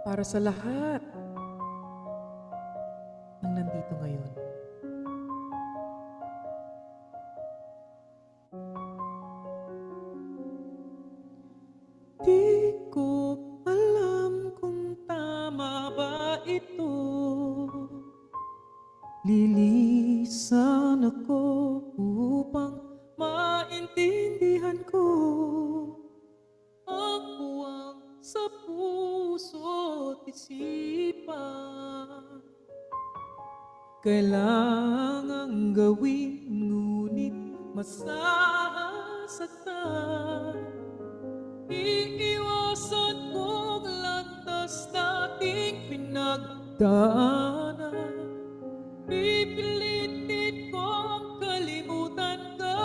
para sa lahat ng nandito ngayon. Di ko alam kung tama ba ito. Lilisan ako upang maintindihan ko ang puwang sa puso't isipan. Kailangang gawin ngunit masasaktan. Iiwasan kong landas nating pinagdaanan. Pipilitin kong kalimutan ka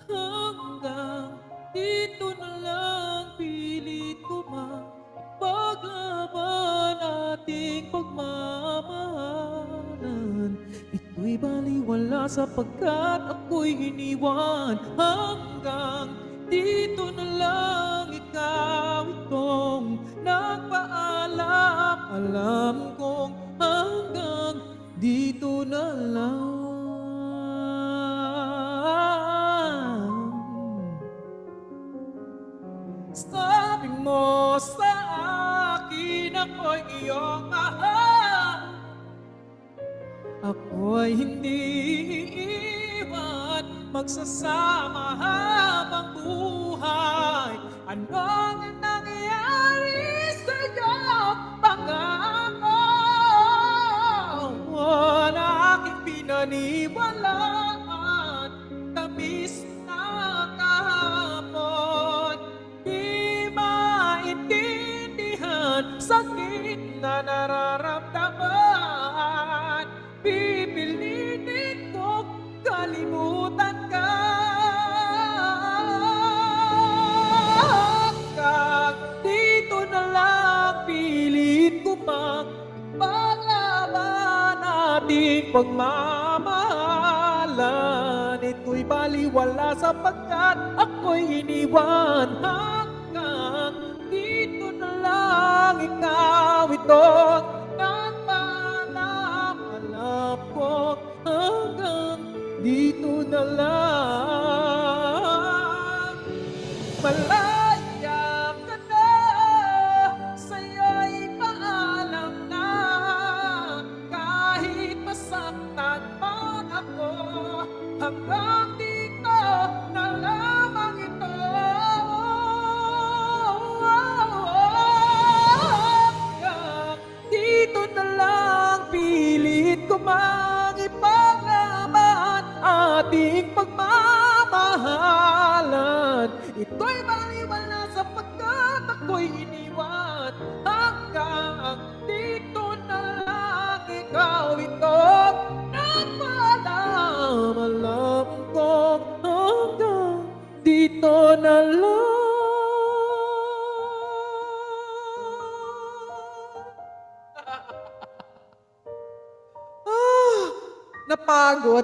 hanggang dito na lang. Pilit ko mapaglaban ating pagmamahalan. Ito'y baliwala sapagkat ako'y iniwan. Hanggang dito na lang, ikaw itong nagpaalam. Alam kong hanggang dito na lang. Sabi mo sa akin ako'y iyong mahal. Ako'y hindi iiwan, magsasama habang buhay. Anong nangyari sa'yo? Pangako na aking pinaniwalaan. Tamis na kahapon, di maintindihan sakit na nararamdaman. Pipilitin ko kalimutan ka hanggang dito na lang. Pilit ko pang paglaban ating pagmamahalan. Ito'y baliwala sapagkat ako'y iniwan. Hanggang dito na lang, ikaw ito nagpaalam. Alam ko hanggang dito na lang. Malaya ka na, sa'yo'y paalam na. Kahit masaktan man ako, hanggang dito na lamang ito. Hanggang dito na lang, pilit ko mang ipaglaban ating pagmamahalan. Ito'y baliwala sapagkat ako'y iniwan. Hanggang dito na lang, ikaw ito nagpaalam. Alam ko hanggang dito na lang. Napagod.